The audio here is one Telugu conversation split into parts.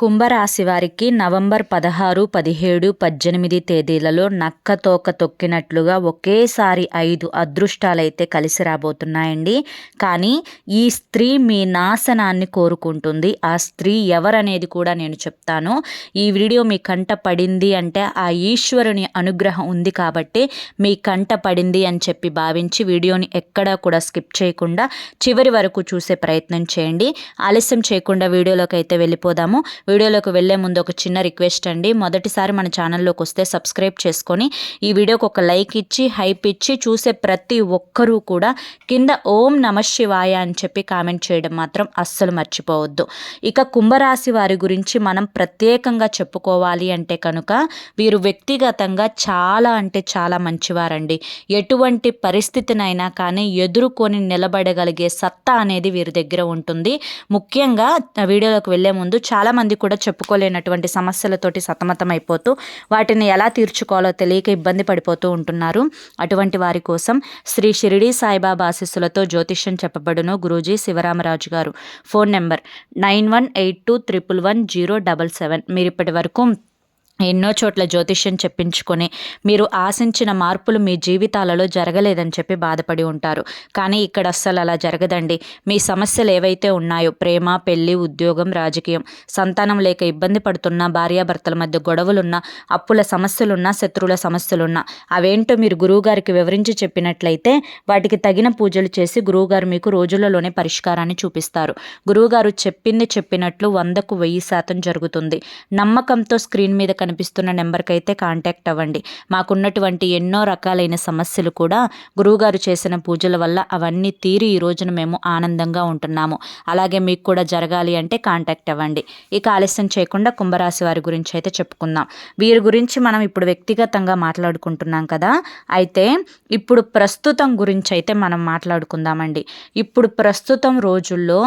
కుంభరాశి వారికి నవంబర్ 16, 17, 18 తేదీలలో నక్కతోక తొక్కినట్లుగా ఒకేసారి 5 అదృష్టాలైతే కలిసి రాబోతున్నాయండి. కానీ ఈ స్త్రీ మీ నాశనాన్ని కోరుకుంటుంది. ఆ స్త్రీ ఎవరనేది కూడా నేను చెప్తాను. ఈ వీడియో మీ కంట పడింది అంటే ఆ ఈశ్వరుని అనుగ్రహం ఉంది కాబట్టి మీ కంట పడింది అని చెప్పి భావించి వీడియోని ఎక్కడా కూడా స్కిప్ చేయకుండా చివరి వరకు చూసే ప్రయత్నం చేయండి. ఆలస్యం చేయకుండా వీడియోలోకి అయితే వెళ్ళిపోదాము. వీడియోలోకి వెళ్ళే ముందు ఒక చిన్న రిక్వెస్ట్ అండి. మొదటిసారి మన ఛానల్లోకి వస్తే సబ్స్క్రైబ్ చేసుకొని ఈ వీడియోకి ఒక లైక్ ఇచ్చి హైప్ ఇచ్చి చూసే ప్రతి ఒక్కరూ కూడా కింద ఓం నమః శివాయ అని చెప్పి కామెంట్ చేయడం మాత్రం అస్సలు మర్చిపోవద్దు. ఇక కుంభరాశి వారి గురించి మనం ప్రత్యేకంగా చెప్పుకోవాలి అంటే కనుక వీరు వ్యక్తిగతంగా చాలా అంటే చాలా మంచివారండి. ఎటువంటి పరిస్థితినైనా కానీ ఎదుర్కొని నిలబడగలిగే సత్తా అనేది వీరి దగ్గర ఉంటుంది. ముఖ్యంగా వీడియోలోకి వెళ్ళే ముందు చాలామంది కూడా చెప్పుకోలేనటువంటి సమస్యలతోటి సతమతం అయిపోతూ వాటిని ఎలా తీర్చుకోవాలో తెలియక ఇబ్బంది పడిపోతూ ఉంటున్నారు. అటువంటి వారి కోసం శ్రీ షిరిడి సాయిబాబా ఆశీస్సులతో జ్యోతిష్యం చెప్పబడును గురూజీ శివరామరాజు గారు. Phone number 9182111077. మీరు ఇప్పటి వరకు ఎన్నో చోట్ల జ్యోతిష్యం చెప్పించుకొని మీరు ఆశించిన మార్పులు మీ జీవితాలలో జరగలేదని చెప్పి బాధపడి ఉంటారు. కానీ ఇక్కడ అస్సలు అలా జరగదండి. మీ సమస్యలు ఏవైతే ఉన్నాయో ప్రేమ, పెళ్లి, ఉద్యోగం, రాజకీయం, సంతానం లేక ఇబ్బంది పడుతున్నా, భార్యాభర్తల మధ్య గొడవలున్నా, అప్పుల సమస్యలున్నా, శత్రువుల సమస్యలున్నా అవేంటో మీరు గురువుగారికి వివరించి చెప్పినట్లయితే వాటికి తగిన పూజలు చేసి గురువుగారు మీకు రోజులలోనే పరిష్కారాన్ని చూపిస్తారు. గురువుగారు చెప్పింది చెప్పినట్లు 100కు 1000% జరుగుతుంది. నమ్మకంతో స్క్రీన్ మీద కనిపిస్తున్న నెంబర్కి అయితే కాంటాక్ట్ అవ్వండి. మాకున్నటువంటి ఎన్నో రకాలైన సమస్యలు కూడా గురువుగారు చేసిన పూజల వల్ల అవన్నీ తీరి ఈ రోజున మేము ఆనందంగా ఉంటున్నాము. అలాగే మీకు కూడా జరగాలి అంటే కాంటాక్ట్ అవ్వండి. ఇక ఆలస్యం చేయకుండా కుంభరాశి వారి గురించి అయితే చెప్పుకుందాం. వీరి గురించి మనం ఇప్పుడు వ్యక్తిగతంగా మాట్లాడుకుంటున్నాం కదా. అయితే ఇప్పుడు ప్రస్తుతం గురించి అయితే మనం మాట్లాడుకుందామండి. ఇప్పుడు ప్రస్తుతం రోజుల్లో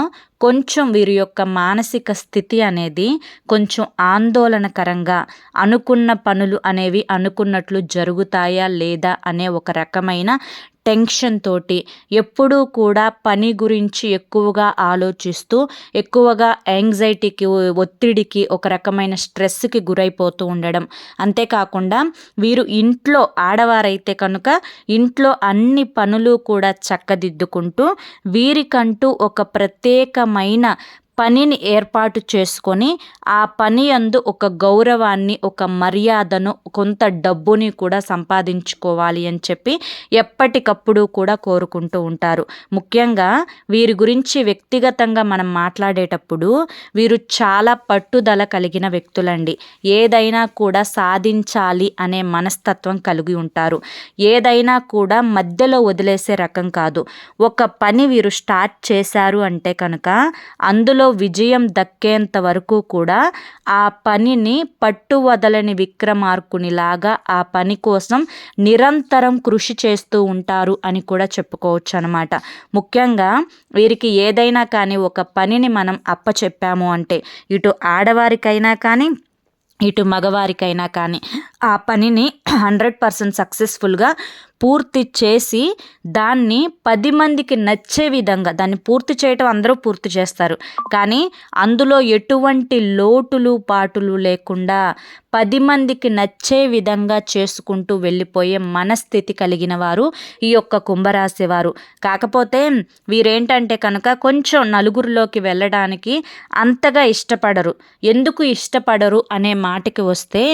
కొంచెం వీరి యొక్క మానసిక స్థితి అనేది కొంచెం ఆందోళనకరంగా, అనుకున్న పనులు అనేవి అనుకున్నట్లు జరుగుతాయా లేదా అనే ఒక రకమైన టెన్షన్ తోటి ఎప్పుడూ కూడా పని గురించి ఎక్కువగా ఆలోచిస్తూ ఎక్కువగా యాంగ్జైటీకి, ఒత్తిడికి, ఒక రకమైన స్ట్రెస్కి గురైపోతూ ఉండడం. అంతేకాకుండా వీరు ఇంట్లో ఆడవారైతే కనుక ఇంట్లో అన్ని పనులు కూడా చక్కదిద్దుకుంటూ వీరికంటూ ఒక ప్రత్యేకమైన పనిని ఏర్పాటు చేసుకొని ఆ పని యందు ఒక గౌరవాన్ని, ఒక మర్యాదను, కొంత డబ్బుని కూడా సంపాదించుకోవాలి అని చెప్పి ఎప్పటికప్పుడు కూడా కోరుకుంటూ ఉంటారు. ముఖ్యంగా వీరి గురించి వ్యక్తిగతంగా మనం మాట్లాడేటప్పుడు వీరు చాలా పట్టుదల కలిగిన వ్యక్తులండి. ఏదైనా కూడా సాధించాలి అనే మనస్తత్వం కలిగి ఉంటారు. ఏదైనా కూడా మధ్యలో వదిలేసే రకం కాదు. ఒక పని వీరు స్టార్ట్ చేశారు అంటే కనుక అందులో విజయం దక్కేంత వరకు కూడా ఆ పనిని పట్టువదలని విక్రమార్కునిలాగా ఆ పని కోసం నిరంతరం కృషి చేస్తూ ఉంటారు అని కూడా చెప్పుకోవచ్చు అన్నమాట. ముఖ్యంగా వీరికి ఏదైనా కానీ ఒక పనిని మనం అప్పచెప్పాము అంటే ఇటు ఆడవారికైనా కానీ ఇటు మగవారికైనా కానీ ఆ పనిని 100% సక్సెస్ఫుల్గా పూర్తి చేసి దాన్ని 10 మందికి నచ్చే విధంగా దాన్ని పూర్తి చేయటం అందరూ పూర్తి చేస్తారు. కానీ అందులో ఎటువంటి లోటులు పాటులు లేకుండా 10 మందికి నచ్చే విధంగా చేసుకుంటూ వెళ్ళిపోయే మనస్థితి కలిగిన వారు ఈ యొక్క కుంభరాశి వారు. కాకపోతే వీరేంటంటే కనుక కొంచెం నలుగురిలోకి వెళ్ళడానికి అంతగా ఇష్టపడరు. ఎందుకు ఇష్టపడరు అనే మాటకి వస్తే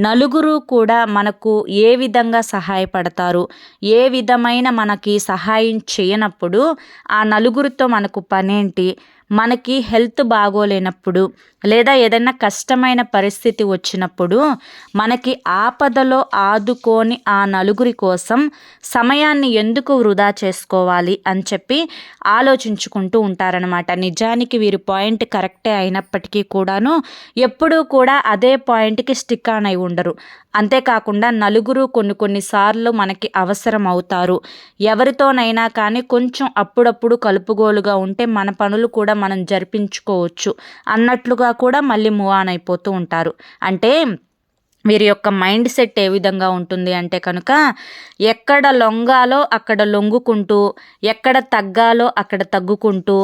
నలుగురు కూడా మనకు ఏ విధంగా సహాయపడతారు, ఏ విధమైన మనకి సహాయం చేయనప్పుడు ఆ నలుగురితో మనకు పనేంటి, మనకి హెల్త్ బాగోలేనప్పుడు లేదా ఏదైనా కష్టమైన పరిస్థితి వచ్చినప్పుడు మనకి ఆపదలో ఆదుకొని ఆ నలుగురి కోసం సమయాన్ని ఎందుకు వృధా చేసుకోవాలి అని చెప్పి ఆలోచించుకుంటూ ఉంటారనమాట. నిజానికి వీరి పాయింట్ కరెక్టే అయినప్పటికీ కూడాను ఎప్పుడూ కూడా అదే పాయింట్కి స్టిక్ ఆన్ అయి ఉండరు. అంతేకాకుండా నలుగురు కొన్నిసార్లు మనకి అవసరం అవుతారు. ఎవరితోనైనా కానీ కొంచెం అప్పుడప్పుడు కలుపుగోలుగా ఉంటే మన పనులు కూడా మనం జరిపించుకోవచ్చు అన్నట్లుగా కూడా మళ్ళీ మూవ్ ఆన్ అయిపోతూ ఉంటారు. అంటే వీరి యొక్క మైండ్ సెట్ ఏ విధంగా ఉంటుంది అంటే కనుక ఎక్కడ లొంగాలో అక్కడ లొంగుకుంటూ, ఎక్కడ తగ్గాలో అక్కడ తగ్గుకుంటూ,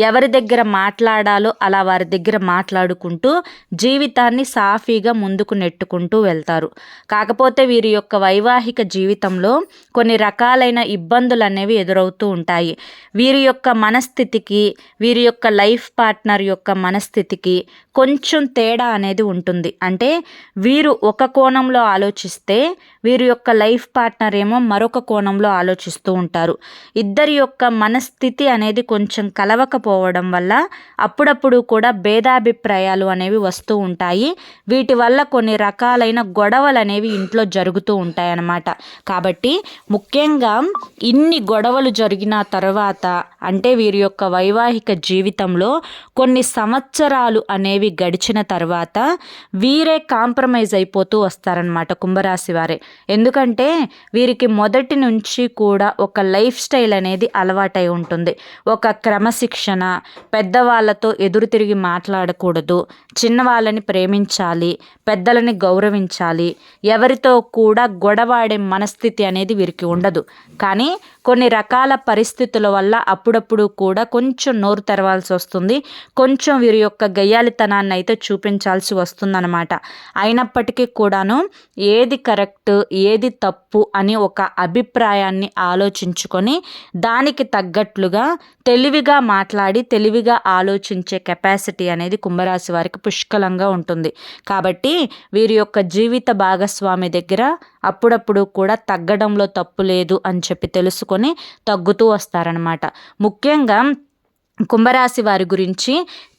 ఎవరి దగ్గర మాట్లాడాలో అలా వారి దగ్గర మాట్లాడుకుంటూ జీవితాన్ని సాఫీగా ముందుకు నెట్టుకుంటూ వెళ్తారు. కాకపోతే వీరి యొక్క వైవాహిక జీవితంలో కొన్ని రకాలైన ఇబ్బందులు అనేవి ఎదురవుతూ ఉంటాయి. వీరి యొక్క మనస్థితికి, వీరి యొక్క లైఫ్ పార్ట్నర్ యొక్క మనస్థితికి కొంచెం తేడా అనేది ఉంటుంది. అంటే వీరు ఒక కోణంలో ఆలోచిస్తే వీరి యొక్క లైఫ్ పార్ట్నర్ ఏమో మరొక కోణంలో ఆలోచిస్తూ ఉంటారు. ఇద్దరి యొక్క మనస్థితి అనేది కొంచెం కలవకపోవడం వల్ల అప్పుడప్పుడు కూడా భేదాభిప్రాయాలు అనేవి వస్తూ ఉంటాయి. వీటి వల్ల కొన్ని రకాలైన గొడవలు అనేవి ఇంట్లో జరుగుతూ ఉంటాయన్నమాట. కాబట్టి ముఖ్యంగా ఇన్ని గొడవలు జరిగిన తర్వాత, అంటే వీరి యొక్క వైవాహిక జీవితంలో కొన్ని సంవత్సరాలు అనేవి గడిచిన తర్వాత వీరే కాంప్రమైజ్ అయిపోతూ వస్తారనమాట కుంభరాశి వారే. ఎందుకంటే వీరికి మొదటి నుంచి కూడా ఒక లైఫ్ స్టైల్ అనేది అలవాటై ఉంటుంది. ఒక క్రమశిక్షణ, పెద్దవాళ్ళతో ఎదురు తిరిగి మాట్లాడకూడదు, చిన్నవాళ్ళని ప్రేమించాలి, పెద్దలని గౌరవించాలి, ఎవరితో కూడా గొడవాడే మనస్థితి అనేది వీరికి ఉండదు. కానీ కొన్ని రకాల పరిస్థితుల వల్ల అప్పుడప్పుడు కూడా కొంచెం నోరు తెరవాల్సి వస్తుంది, కొంచెం వీరి యొక్క గయ్యాలితనాన్ని అయితే చూపించాల్సి వస్తుందన్నమాట. అయినప్పటికీ కూడాను ఏది కరెక్ట్, ఏది తప్పు అని ఒక అభిప్రాయాన్ని ఆలోచించుకొని దానికి తగ్గట్లుగా తెలివిగా మాట్లాడి తెలివిగా ఆలోచించే కెపాసిటీ అనేది కుంభరాశి వారికి పుష్కలంగా ఉంటుంది. కాబట్టి వీరి యొక్క జీవిత భాగస్వామి దగ్గర అప్పుడప్పుడు కూడా తగ్గడంలో తప్పు లేదు అని చెప్పి తెలుసుకొని తగ్గుతూ వస్తారనమాట. ముఖ్యంగా కుంభరాశి వారి గురించి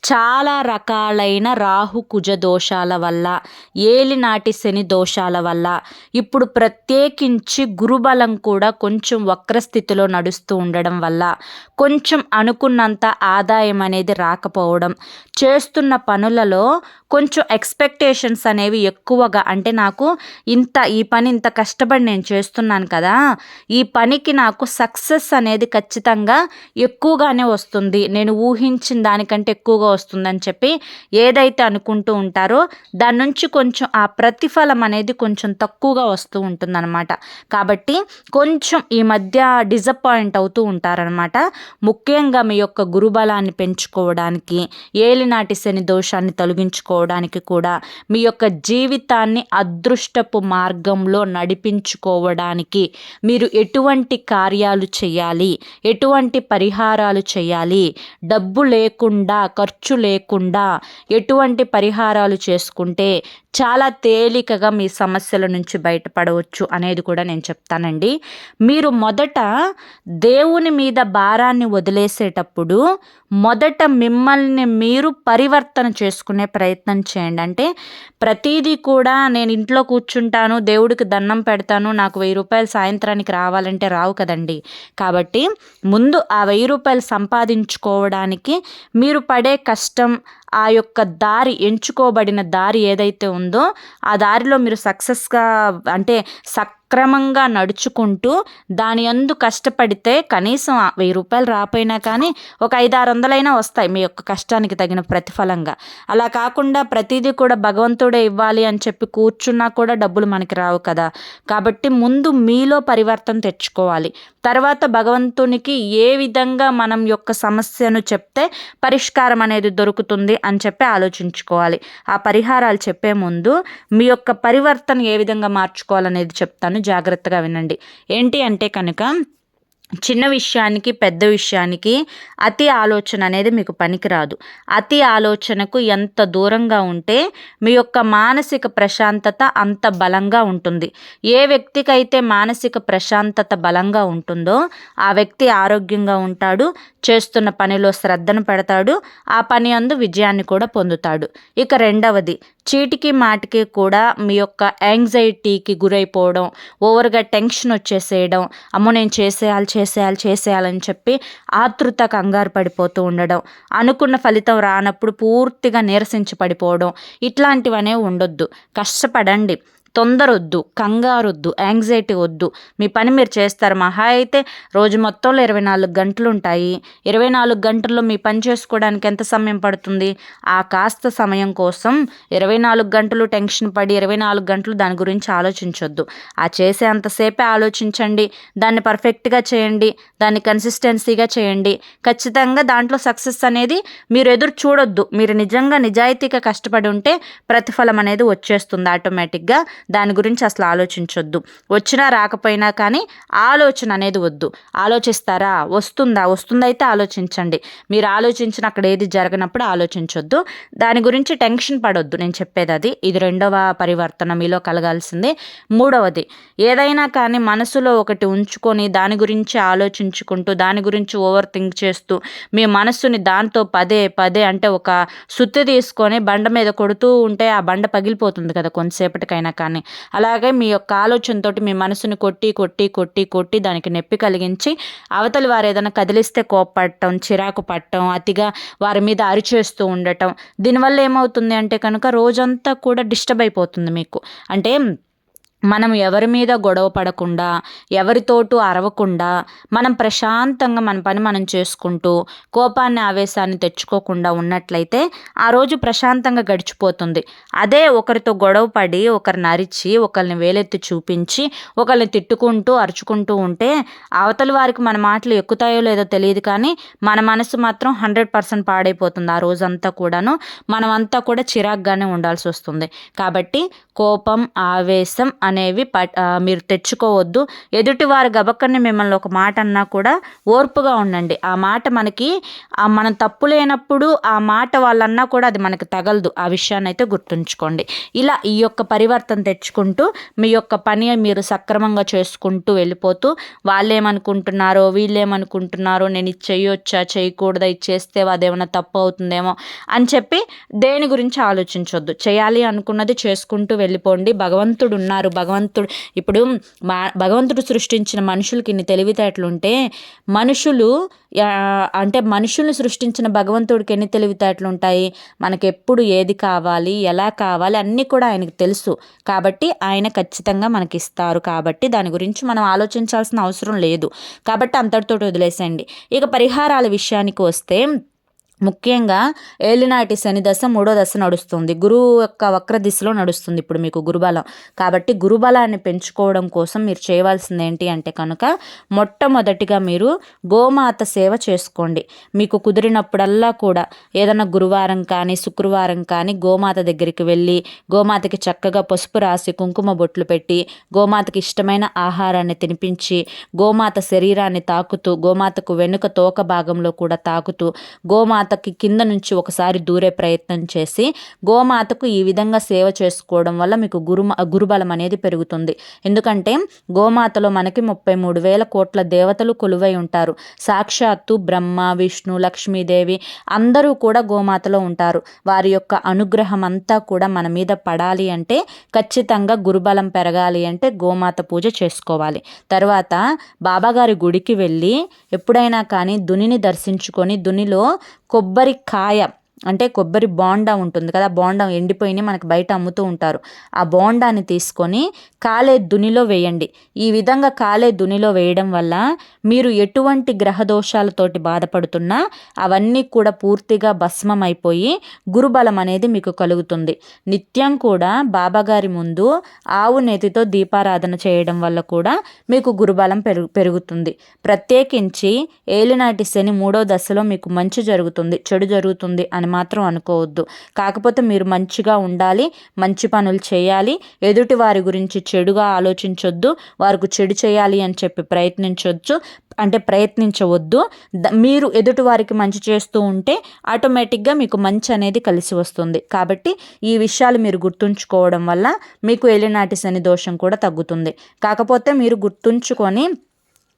చాలా రకాలైన రాహు కుజ దోషాల వల్ల, ఏలినాటి శని దోషాల వల్ల, ఇప్పుడు ప్రత్యేకించి గురుబలం కూడా కొంచెం వక్రస్థితిలో నడుస్తూ ఉండడం వల్ల, కొంచెం అనుకున్నంత ఆదాయం అనేది రాకపోవడం, చేస్తున్న పనులలో కొంచెం ఎక్స్పెక్టేషన్స్ అనేవి ఎక్కువగా, అంటే నాకు ఈ పని ఇంత కష్టపడి నేను చేస్తున్నాను కదా, ఈ పనికి నాకు సక్సెస్ అనేది ఖచ్చితంగా ఎక్కువగానే వస్తుంది, నేను ఊహించిన దానికంటే ఎక్కువగా వస్తుందని చెప్పి ఏదైతే అనుకుంటూ ఉంటారో దాని నుంచి కొంచెం ఆ ప్రతిఫలం అనేది కొంచెం తక్కువగా వస్తూ ఉంటుందన్నమాట. కాబట్టి కొంచెం ఈ మధ్య డిసప్పాయింట్ అవుతూ ఉంటారనమాట. ముఖ్యంగా మీ యొక్క గురుబలాన్ని పెంచుకోవడానికి, ఏలినాటి శని దోషాన్ని తొలగించుకోవడానికి కూడా, మీ యొక్క జీవితాన్ని అదృష్టపు మార్గంలో నడిపించుకోవడానికి మీరు ఎటువంటి కార్యాలు చేయాలి, ఎటువంటి పరిహారాలు చేయాలి, డబ్బు లేకుండా, ఖర్చు లేకుండా ఎటువంటి పరిహారాలు చేసుకుంటే చాలా తేలికగా మీ సమస్యల నుంచి బయటపడవచ్చు అనేది కూడా నేను చెప్తానండి. మీరు మొదట దేవుని మీద భారాన్ని వదిలేసేటప్పుడు మొదట మిమ్మల్ని మీరు పరివర్తన చేసుకునే ప్రయత్నం చేయండి. అంటే ప్రతిదీ కూడా నేను ఇంట్లో కూర్చుంటాను, దేవుడికి దండం పెడతాను, నాకు 1000 రూపాయలు సాయంత్రానికి రావాలంటే రావు కదండి. కాబట్టి ముందు ఆ 1000 రూపాయలు సంపాదించుకోవడానికి మీరు పడే కష్టం, ఆ యొక్క దారి, ఎంచుకోబడిన దారి ఏదైతే ఉందో ఆ దారిలో మీరు సక్సెస్గా, అంటే సక్రమంగా నడుచుకుంటూ దాని యందు కష్టపడితే కనీసం 1000 రూపాయలు రాపోయినా కానీ ఒక 500-600 వస్తాయి మీ యొక్క కష్టానికి తగిన ప్రతిఫలంగా. అలా కాకుండా ప్రతిదీ కూడా భగవంతుడే ఇవ్వాలి అని చెప్పి కూర్చున్నా కూడా డబ్బులు మనకి రావు కదా. కాబట్టి ముందు మీలో పరివర్తన తెచ్చుకోవాలి. తర్వాత భగవంతునికి ఏ విధంగా మనం యొక్క సమస్యను చెప్తే పరిష్కారం అనేది దొరుకుతుంది అని చెప్పి ఆలోచించుకోవాలి. ఆ పరిహారాలు చెప్పే ముందు మీ యొక్క పరివర్తన ఏ విధంగా మార్చుకోవాలనేది చెప్తాను, జాగ్రత్తగా వినండి. ఏంటి అంటే కనుక చిన్న విషయానికి, పెద్ద విషయానికి అతి ఆలోచన అనేది మీకు పనికిరాదు. అతి ఆలోచనకు ఎంత దూరంగా ఉంటే మీ యొక్క మానసిక ప్రశాంతత అంత బలంగా ఉంటుంది. ఏ వ్యక్తికైతే మానసిక ప్రశాంతత బలంగా ఉంటుందో ఆ వ్యక్తి ఆరోగ్యంగా ఉంటాడు, చేస్తున్న పనిలో శ్రద్ధను పెడతాడు, ఆ పని అందు విజయాన్ని కూడా పొందుతాడు. ఇక రెండవది, చీటికి మాటికి కూడా మీ యొక్క యాంగ్జైటీకి గురైపోవడం, ఓవర్గా టెన్షన్ వచ్చేసేయడం, అమ్మో నేను చేసేయాలని చెప్పి ఆతృత, కంగారు పడిపోతూ ఉండడం, అనుకున్న ఫలితం రానప్పుడు పూర్తిగా నీరసించి పడిపోవడం, ఇట్లాంటివనే ఉండొద్దు. కష్టపడండి, తొందర వద్దు, కంగారు వద్దు, యాంగ్జైటీ వద్దు. మీ పని మీరు చేస్తారు. మహా అయితే రోజు మొత్తంలో 24 గంటలు ఉంటాయి. 24 గంటల్లో మీ పని చేసుకోవడానికి ఎంత సమయం పడుతుంది? ఆ కాస్త సమయం కోసం 24 గంటలు టెన్షన్ పడి 24 గంటలు దాని గురించి ఆలోచించొద్దు. ఆ చేసే అంతసేపే ఆలోచించండి. దాన్ని పర్ఫెక్ట్గా చేయండి, దాన్ని కన్సిస్టెన్సీగా చేయండి. ఖచ్చితంగా దాంట్లో సక్సెస్ అనేది మీరు ఎదురు చూడొద్దు. మీరు నిజంగా నిజాయితీగా కష్టపడి ఉంటే ప్రతిఫలం అనేది వచ్చేస్తుంది ఆటోమేటిక్గా. దాని గురించి అసలు ఆలోచించొద్దు. వచ్చినా రాకపోయినా కానీ ఆలోచన అనేది వద్దు. ఆలోచిస్తారా? వస్తుందైతే ఆలోచించండి. మీరు ఆలోచించిన అక్కడ ఏది జరగనప్పుడు ఆలోచించొద్దు. దాని గురించి టెన్షన్ పడొద్దు. నేను చెప్పేది అది. ఇది 2వ పరివర్తన మీలో కలగాల్సింది. 3వది, ఏదైనా కానీ మనసులో ఒకటి ఉంచుకొని దాని గురించి ఆలోచించుకుంటూ దాని గురించి ఓవర్ థింక్ చేస్తూ మీ మనస్సుని దాంతో పదే పదే అంటే ఒక సుత్తి తీసుకొని బండ మీద కొడుతూ ఉంటే ఆ బండ పగిలిపోతుంది కదా కొంతసేపటికైనా కానీ. అలాగే మీ యొక్క ఆలోచనతోటి మీ మనసుని కొట్టి కొట్టి కొట్టి కొట్టి దానికి నొప్పి కలిగించి అవతలి వారు ఏదైనా కదిలిస్తే కోప్పడటం, చిరాకు పడటం, అతిగా వారి మీద అరిచేస్తూ ఉండటం. దీనివల్ల ఏమవుతుంది అంటే కనుక రోజంతా కూడా డిస్టర్బ్ అయిపోతుంది మీకు. అంటే మనం ఎవరి మీద గొడవ పడకుండా, ఎవరితోటూ అరవకుండా, మనం ప్రశాంతంగా మన పని మనం చేసుకుంటూ కోపాన్ని ఆవేశాన్ని తెచ్చుకోకుండా ఉన్నట్లయితే ఆ రోజు ప్రశాంతంగా గడిచిపోతుంది. అదే ఒకరితో గొడవ పడి ఒకరిని అరిచి ఒకరిని వేలెత్తి చూపించి ఒకరిని తిట్టుకుంటూ అరుచుకుంటూ ఉంటే అవతలి వారికి మన మాటలు ఎక్కుతాయో లేదో తెలియదు, కానీ మన మనసు మాత్రం 100% పాడైపోతుంది. ఆ రోజంతా కూడాను మనమంతా కూడా చిరాగ్గానే ఉండాల్సి వస్తుంది. కాబట్టి కోపం, ఆవేశం అనేవి మీరు తెచ్చుకోవద్దు. ఎదుటివారు గబక్కని మిమ్మల్ని ఒక మాట అన్నా కూడా ఓర్పుగా ఉండండి. ఆ మాట మనకి మనం తప్పు లేనప్పుడు ఆ మాట వాళ్ళన్నా కూడా అది మనకి తగలదు. ఆ విషయాన్ని అయితే గుర్తుంచుకోండి. ఇలా ఈ యొక్క పరివర్తన తెచ్చుకుంటూ మీ యొక్క పని మీరు సక్రమంగా చేసుకుంటూ వెళ్ళిపోతూ వాళ్ళేమనుకుంటున్నారో వీళ్ళేమనుకుంటున్నారో, నేను ఇది చేయొచ్చా చేయకూడదా, ఇది చేస్తే అదేమన్నా తప్పు అవుతుందేమో అని చెప్పి దేని గురించి ఆలోచించొద్దు. చేయాలి అనుకున్నది చేసుకుంటూ వెళ్ళిపోండి. భగవంతుడు ఉన్నారు. ఇప్పుడు భగవంతుడు సృష్టించిన మనుషులకి ఇన్ని తెలివితేటలుంటే మనుషుల్ని సృష్టించిన భగవంతుడికి ఎన్ని తెలివితేటలు ఉంటాయి? మనకెప్పుడు ఏది కావాలి, ఎలా కావాలి అన్నీ కూడా ఆయనకు తెలుసు. కాబట్టి ఆయన ఖచ్చితంగా మనకి ఇస్తారు. కాబట్టి దాని గురించి మనం ఆలోచించాల్సిన అవసరం లేదు. కాబట్టి అంతటితో వదిలేసేయండి. ఇక పరిహారాల విషయానికి వస్తే ముఖ్యంగా ఏలినాటి శని దశ 3వ దశ నడుస్తుంది. గురువు యొక్క వక్ర దిశలో నడుస్తుంది ఇప్పుడు మీకు గురుబలం. కాబట్టి గురుబలాన్ని పెంచుకోవడం కోసం మీరు చేయవలసింది ఏంటి అంటే కనుక మొట్టమొదటిగా మీరు గోమాత సేవ చేసుకోండి. మీకు కుదిరినప్పుడల్లా కూడా ఏదైనా గురువారం కానీ శుక్రవారం కానీ గోమాత దగ్గరికి వెళ్ళి గోమాతకి చక్కగా పసుపు రాసి కుంకుమ బొట్లు పెట్టి గోమాతకి ఇష్టమైన ఆహారాన్ని తినిపించి గోమాత శరీరాన్ని తాకుతూ గోమాతకు వెనుక తోక భాగంలో కూడా తాకుతూ గోమాతకి కింద నుంచి ఒకసారి దూరే ప్రయత్నం చేసి గోమాతకు ఈ విధంగా సేవ చేసుకోవడం వల్ల మీకు గురుబలం అనేది పెరుగుతుంది. ఎందుకంటే గోమాతలో మనకి 33,000 కోట్ల దేవతలు కొలువై ఉంటారు. సాక్షాత్తు బ్రహ్మ, విష్ణు, లక్ష్మీదేవి అందరూ కూడా గోమాతలో ఉంటారు. వారి యొక్క అనుగ్రహం అంతా కూడా మన మీద పడాలి అంటే ఖచ్చితంగా గురుబలం పెరగాలి అంటే గోమాత పూజ చేసుకోవాలి. తర్వాత బాబాగారి గుడికి వెళ్ళి ఎప్పుడైనా కానీ దునిని దర్శించుకొని దునిలో కొబ్బరికాయ అంటే కొబ్బరి బోండా ఉంటుంది కదా, బోండా ఎండిపోయి మనకు బయట అమ్ముతూ ఉంటారు. ఆ బోండాన్ని తీసుకొని కాలే దునిలో వేయండి. ఈ విధంగా కాలే దునిలో వేయడం వల్ల మీరు ఎటువంటి గ్రహ దోషాలతోటి బాధపడుతున్నా అవన్నీ కూడా పూర్తిగా భస్మం అయిపోయి గురుబలం అనేది మీకు కలుగుతుంది. నిత్యం కూడా బాబాగారి ముందు ఆవు నెతితో దీపారాధన చేయడం వల్ల కూడా మీకు గురుబలం పెరుగుతుంది. ప్రత్యేకించి ఏలినాటి శని 3వ దశలో మీకు మంచి జరుగుతుంది, చెడు జరుగుతుంది అని మాత్రం అనుకోవద్దు. కాకపోతే మీరు మంచిగా ఉండాలి, మంచి పనులు చేయాలి, ఎదుటి వారి గురించి చెడుగా ఆలోచించొద్దు, వారికి చెడు చేయాలి అని చెప్పి ప్రయత్నించవద్దు. మీరు ఎదుటి వారికి మంచి చేస్తూ ఉంటే ఆటోమేటిక్గా మీకు మంచి అనేది కలిసి వస్తుంది. కాబట్టి ఈ విషయాలు మీరు గుర్తుంచుకోవడం వల్ల మీకు ఏలినాటి శని దోషం కూడా తగ్గుతుంది. కాకపోతే మీరు గుర్తుంచుకొని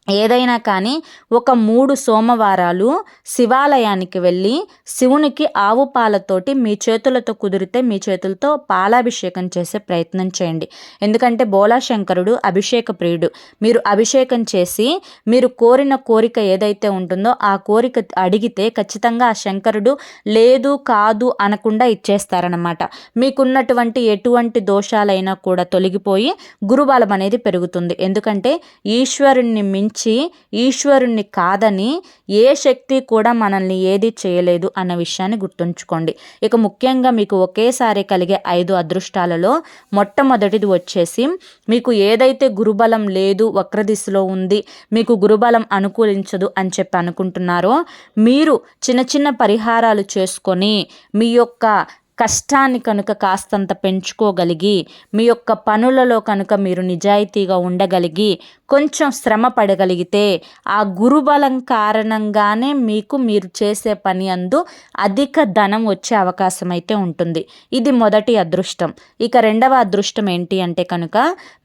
ఏదైనా కానీ ఒక 3 సోమవారాలు శివాలయానికి వెళ్ళి శివునికి ఆవు పాలతోటి మీ చేతులతో కుదిరితే మీ చేతులతో పాలాభిషేకం చేసే ప్రయత్నం చేయండి. ఎందుకంటే బోలాశంకరుడు అభిషేక ప్రియుడు. మీరు అభిషేకం చేసి మీరు కోరిన కోరిక ఏదైతే ఉంటుందో ఆ కోరిక అడిగితే ఖచ్చితంగా ఆ శంకరుడు లేదు కాదు అనకుండా ఇచ్చేస్తారనమాట. మీకున్నటువంటి ఎటువంటి దోషాలైనా కూడా తొలగిపోయి గురుబలం అనేది పెరుగుతుంది. ఎందుకంటే ఈశ్వరుణ్ణి మించి ఈశ్వరుణ్ణి కాదని ఏ శక్తి కూడా మనల్ని ఏది చేయలేదు అన్న విషయాన్ని గుర్తుంచుకోండి. ఇక ముఖ్యంగా మీకు ఒకేసారి కలిగే 5 అదృష్టాలలో మొట్టమొదటిది వచ్చేసి, మీకు ఏదైతే గురుబలం లేదు, వక్రదిశలో ఉంది, మీకు గురుబలం అనుకూలించదు అని చెప్పి అనుకుంటున్నారో మీరు చిన్న చిన్న పరిహారాలు చేసుకొని మీ యొక్క కష్టాన్ని కనుక కాస్తంత పెంచుకోగలిగి మీ యొక్క పనులలో కనుక మీరు నిజాయితీగా ఉండగలిగి కొంచెం శ్రమ పడగలిగితే ఆ గురుబలం కారణంగానే మీకు మీరు చేసే పని అందు అధిక ధనం వచ్చే అవకాశం అయితే ఉంటుంది. ఇది మొదటి అదృష్టం. ఇక రెండవ అదృష్టం ఏంటి అంటే కనుక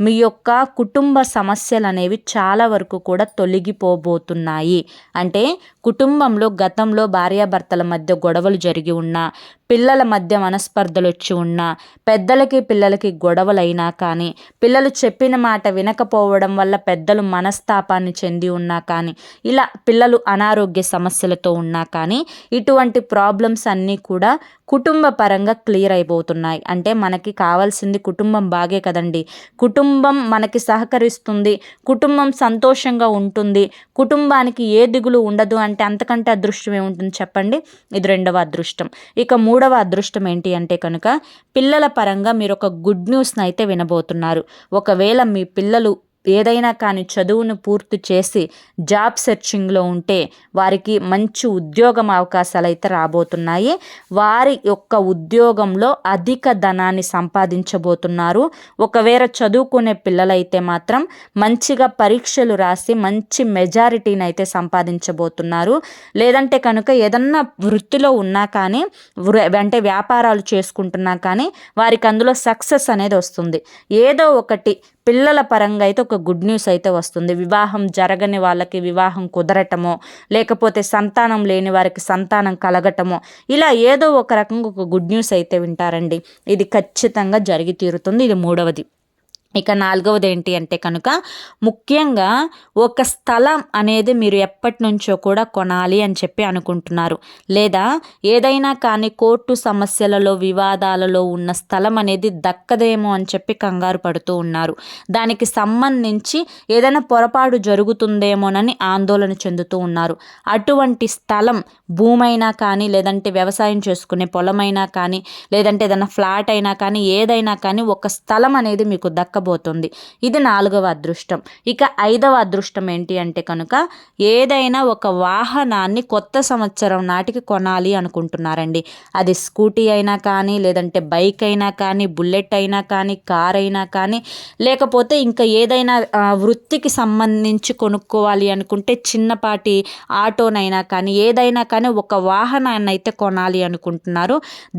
మీ యొక్క కుటుంబ సమస్యలు అనేవి చాలా వరకు కూడా తొలగిపోబోతున్నాయి. అంటే కుటుంబంలో గతంలో భార్యాభర్తల మధ్య గొడవలు జరిగి ఉన్నా, పిల్లల మధ్య మనస్పర్ధలు వచ్చి ఉన్నా, పెద్దలకి పిల్లలకి గొడవలైనా కానీ, పిల్లలు చెప్పిన మాట వినకపోవడం వల్ల పెద్దలు మనస్తాపాన్ని చెంది ఉన్నా కానీ, ఇలా పిల్లలు అనారోగ్య సమస్యలతో ఉన్నా కానీ, ఇటువంటి ప్రాబ్లమ్స్ అన్నీ కూడా కుటుంబ పరంగా క్లియర్ అయిపోతున్నాయి. అంటే మనకి కావాల్సింది కుటుంబం బాగే కదండి. కుటుంబం మనకి సహకరిస్తుంది, కుటుంబం సంతోషంగా ఉంటుంది, కుటుంబానికి ఏ దిగులు ఉండదు అంటే అంతకంటే అదృష్టం ఏముంటుంది చెప్పండి. ఇది రెండవ అదృష్టం. ఇక మూడవ అదృష్టం ఏంటి అంటే కనుక పిల్లల పరంగా మీరు ఒక గుడ్ న్యూస్ని అయితే వినబోతున్నారు. ఒకవేళ మీ పిల్లలు ఏదైనా కానీ చదువును పూర్తి చేసి జాబ్ సెర్చింగ్లో ఉంటే వారికి మంచి ఉద్యోగం అవకాశాలు అయితే రాబోతున్నాయి. వారి యొక్క ఉద్యోగంలో అధిక ధనాన్ని సంపాదించబోతున్నారు. ఒకవేళ చదువుకునే పిల్లలైతే మాత్రం మంచిగా పరీక్షలు రాసి మంచి మెజారిటీని అయితే సంపాదించబోతున్నారు. లేదంటే కనుక ఏదన్నా వృత్తిలో ఉన్నా కానీ అంటే వ్యాపారాలు చేసుకుంటున్నా కానీ వారికి అందులో సక్సెస్ అనేది వస్తుంది. ఏదో ఒకటి పిల్లల పరంగా అయితే ఒక గుడ్ న్యూస్ అయితే వస్తుంది. వివాహం జరగని వాళ్ళకి వివాహం కుదరటమో, లేకపోతే సంతానం లేని వారికి సంతానం కలగటమో, ఇలా ఏదో ఒక రకంగా ఒక గుడ్ న్యూస్ అయితే వింటారండి. ఇది ఖచ్చితంగా జరిగి తీరుతుంది. ఇది మూడవది. ఇక నాలుగవది ఏంటి అంటే కనుక ముఖ్యంగా ఒక స్థలం అనేది మీరు ఎప్పటి నుంచో కూడా కొనాలి అని చెప్పి అనుకుంటున్నారు. లేదా ఏదైనా కానీ కోర్టు సమస్యలలో వివాదాలలో ఉన్న స్థలం అనేది దక్కదేమో అని చెప్పి కంగారు పడుతూ ఉన్నారు. దానికి సంబంధించి ఏదైనా పొరపాటు జరుగుతుందేమోనని ఆందోళన చెందుతూ ఉన్నారు. అటువంటి స్థలం భూమైనా కానీ, లేదంటే వ్యవసాయం చేసుకునే పొలమైనా కానీ, లేదంటే ఏదైనా ఫ్లాట్ అయినా కానీ, ఏదైనా కానీ ఒక స్థలం అనేది మీకు దక్కబోతుంది. ఇది నాలుగవ అదృష్టం. ఇక ఐదవ అదృష్టం ఏంటి అంటే కనుక ఏదైనా ఒక వాహనాన్ని కొత్త సంవత్సరం నాటికి కొనాలి అనుకుంటున్నారండి. అది స్కూటీ అయినా కానీ, లేదంటే బైక్ అయినా కానీ, బుల్లెట్ అయినా కానీ, కార్ అయినా కానీ, లేకపోతే ఇంకా ఏదైనా వృత్తికి సంబంధించి కొనుక్కోవాలి అనుకుంటే చిన్నపాటి ఆటోనైనా కానీ, ఏదైనా కానీ ఒక వాహనాన్ని అయితే కొనాలి అనుకుంటున్నారు.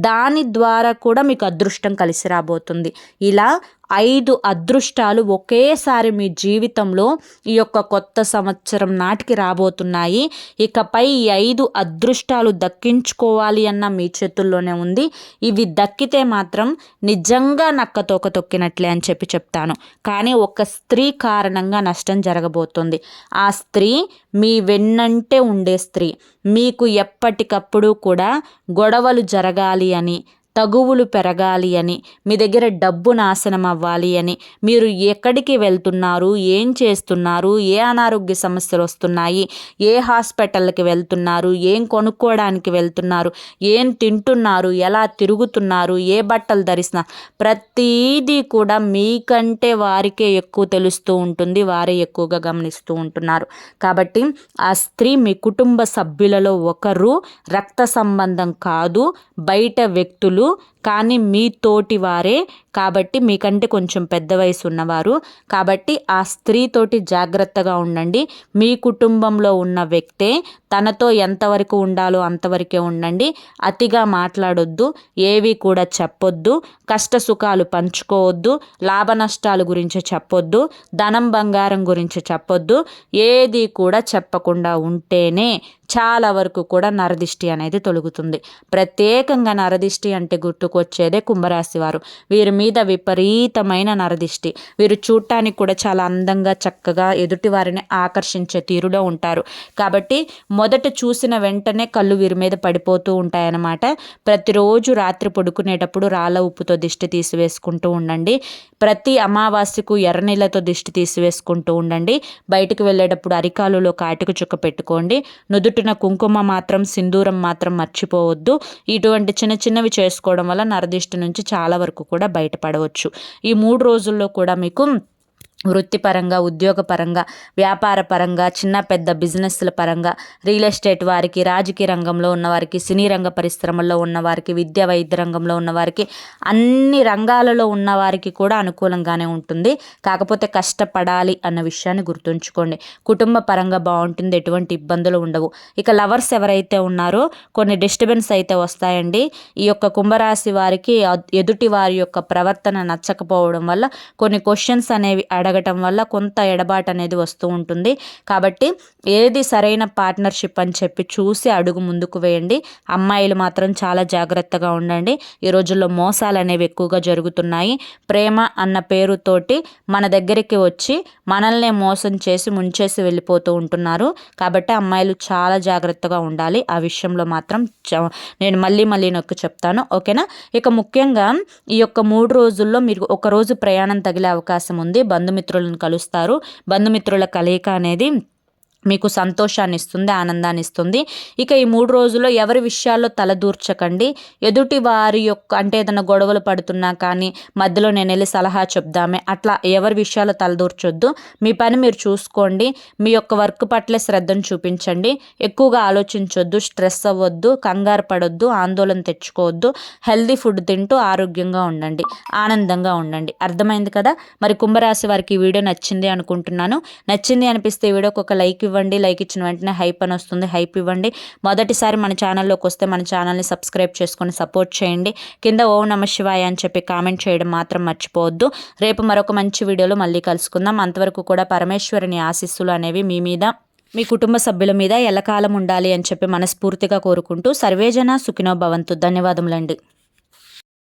దాని ద్వారా కూడా మీకు అదృష్టం కలిసి రాబోతుంది. ఇలా 5 అదృష్టాలు ఒకేసారి మీ జీవితంలో ఈ యొక్క కొత్త సంవత్సరం నాటికి రాబోతున్నాయి. ఇకపై ఈ 5 అదృష్టాలు దక్కించుకోవాలి అన్న మీ చేతుల్లోనే ఉంది. ఇవి దక్కితే మాత్రం నిజంగా నక్కతోక తొక్కినట్లే అని చెప్పి చెప్తాను. కానీ ఒక స్త్రీ కారణంగా నష్టం జరగబోతుంది. ఆ స్త్రీ మీ వెన్నంటే ఉండే స్త్రీ. మీకు ఎప్పటికప్పుడు కూడా గొడవలు జరగాలి అని, తగువులు పెరగాలి అని, మీ దగ్గర డబ్బు నాశనం అవ్వాలి అని, మీరు ఎక్కడికి వెళ్తున్నారు, ఏం చేస్తున్నారు, ఏ అనారోగ్య సమస్యలు వస్తున్నాయి, ఏ హాస్పిటల్కి వెళ్తున్నారు, ఏం కొనుక్కోవడానికి వెళ్తున్నారు, ఏం తింటున్నారు, ఎలా తిరుగుతున్నారు, ఏ బట్టలు ధరిస్తున్నారు, ప్రతిదీ కూడా మీకంటే వారికే ఎక్కువ తెలుస్తూ ఉంటుంది. వారే ఎక్కువగా గమనిస్తూ ఉంటున్నారు. కాబట్టి ఆ స్త్రీ మీ కుటుంబ సభ్యులలో ఒకరు, రక్త సంబంధం కాదు, బయట వ్యక్తులు, కానీ మీ తోటి వారే కాబట్టి, మీకంటే కొంచెం పెద్ద వయసు ఉన్నవారు కాబట్టి ఆ స్త్రీతోటి జాగ్రత్తగా ఉండండి. మీ కుటుంబంలో ఉన్న వ్యక్తే తనతో ఎంతవరకు ఉండాలో అంతవరకే ఉండండి. అతిగా మాట్లాడొద్దు, ఏవి కూడా చెప్పొద్దు, కష్ట సుఖాలు పంచుకోవద్దు, లాభ నష్టాల గురించి చెప్పొద్దు, ధనం బంగారం గురించి చెప్పొద్దు. ఏది కూడా చెప్పకుండా ఉంటేనే చాలా వరకు కూడా నరదిష్టి అనేది తొలుగుతుంది. ప్రత్యేకంగా నరదిష్టి అంటే గుర్తుకొచ్చేదే కుంభరాశి వారు. వీరి మీద విపరీతమైన నరదిష్టి. వీరు చూడటానికి కూడా చాలా అందంగా చక్కగా ఎదుటి వారిని ఆకర్షించే తీరులో ఉంటారు. కాబట్టి మొదట చూసిన వెంటనే కళ్ళు వీరి మీద పడిపోతూ ఉంటాయన్నమాట. ప్రతిరోజు రాత్రి పడుకునేటప్పుడు రాళ్ళ ఉప్పుతో దిష్టి తీసివేసుకుంటూ ఉండండి. ప్రతి అమావాస్యకు ఎర్రనీళ్ళతో దిష్టి తీసివేసుకుంటూ ఉండండి. బయటికి వెళ్ళేటప్పుడు అరికాలులో కాటిక చుక్క పెట్టుకోండి. నుదుటిన కుంకుమ మాత్రం, సింధూరం మాత్రం మర్చిపోవద్దు. ఇటువంటి చిన్న చిన్నవి చేసుకోవడం వల్ల నరదిష్టి నుంచి చాలా వరకు కూడా బయటపడవచ్చు. ఈ 3 రోజుల్లో కూడా మీకు వృత్తిపరంగా, ఉద్యోగపరంగా, వ్యాపార పరంగా, చిన్న పెద్ద బిజినెస్ల పరంగా, రియల్ ఎస్టేట్ వారికి, రాజకీయ రంగంలో ఉన్నవారికి, సినీ రంగ పరిశ్రమల్లో ఉన్నవారికి, విద్య వైద్య రంగంలో ఉన్నవారికి, అన్ని రంగాలలో ఉన్నవారికి కూడా అనుకూలంగానే ఉంటుంది. కాకపోతే కష్టపడాలి అన్న విషయాన్ని గుర్తుంచుకోండి. కుటుంబ పరంగా బాగుంటుంది, ఎటువంటి ఇబ్బందులు ఉండవు. ఇక లవర్స్ ఎవరైతే ఉన్నారో కొన్ని డిస్టర్బెన్స్ అయితే వస్తాయండి. ఈ యొక్క కుంభరాశి వారికి ఎదుటి వారి యొక్క ప్రవర్తన నచ్చకపోవడం వల్ల కొన్ని క్వశ్చన్స్ అనేవి అడగటం వల్ల కొంత ఎడబాటు అనేది వస్తూ ఉంటుంది. కాబట్టి ఏది సరైన పార్ట్నర్షిప్ అని చెప్పి చూసి అడుగు ముందుకు వేయండి. అమ్మాయిలు మాత్రం చాలా జాగ్రత్తగా ఉండండి. ఈ రోజుల్లో మోసాలు అనేవి ఎక్కువగా జరుగుతున్నాయి. ప్రేమ అన్న పేరుతోటి మన దగ్గరికి వచ్చి మనల్నే మోసం చేసి ముంచేసి వెళ్ళిపోతూ ఉంటున్నారు. కాబట్టి అమ్మాయిలు చాలా జాగ్రత్తగా ఉండాలి. ఆ విషయంలో మాత్రం నేను మళ్ళీ నొక్కి చెప్తాను, ఓకేనా. ఇక ముఖ్యంగా ఈ యొక్క 3 రోజుల్లో మీరు ఒకరోజు ప్రయాణం తగిలే అవకాశం ఉంది. బంధుమిత్రులను కలుస్తారు. బంధుమిత్రుల కలయిక అనేది మీకు సంతోషాన్ని ఇస్తుంది, ఆనందాన్ని ఇస్తుంది. ఇక ఈ 3 రోజుల్లో ఎవరి విషయాల్లో తలదూర్చకండి. ఎదుటి వారి యొక్క అంటే ఏదైనా గొడవలు పడుతున్నా కానీ మధ్యలో నేను వెళ్ళి సలహా చెప్దామే అట్లా ఎవరి విషయాల్లో తలదూర్చొద్దు. మీ పని మీరు చూసుకోండి. మీ యొక్క వర్క్ పట్ల శ్రద్ధను చూపించండి. ఎక్కువగా ఆలోచించొద్దు, స్ట్రెస్ అవ్వద్దు, కంగారు పడొద్దు, ఆందోళన తెచ్చుకోవద్దు. హెల్దీ ఫుడ్ తింటూ ఆరోగ్యంగా ఉండండి, ఆనందంగా ఉండండి. అర్థమైంది కదా. మరి కుంభరాశి వారికి ఈ వీడియో నచ్చింది అనుకుంటున్నాను. నచ్చింది అనిపిస్తే ఈ వీడియోకి ఒక లైక్ ఇవ్వండి. లైక్ ఇచ్చిన వెంటనే హైప్ అని వస్తుంది, హైప్ ఇవ్వండి. మొదటిసారి మన ఛానల్లోకి వస్తే మన ఛానల్ని సబ్స్క్రైబ్ చేసుకొని సపోర్ట్ చేయండి. కింద ఓం నమః శివాయ అని చెప్పి కామెంట్ చేయడం మాత్రం మర్చిపోవద్దు. రేపు మరొక మంచి వీడియోలో మళ్ళీ కలుసుకుందాం. అంతవరకు కూడా పరమేశ్వరుని ఆశీస్సులు అనేవి మీ మీద, మీ కుటుంబ సభ్యుల మీద ఎల్లకాలం ఉండాలి అని చెప్పి మనస్ఫూర్తిగా కోరుకుంటూ సర్వేజన సుఖినో భవంతు. ధన్యవాదములండి.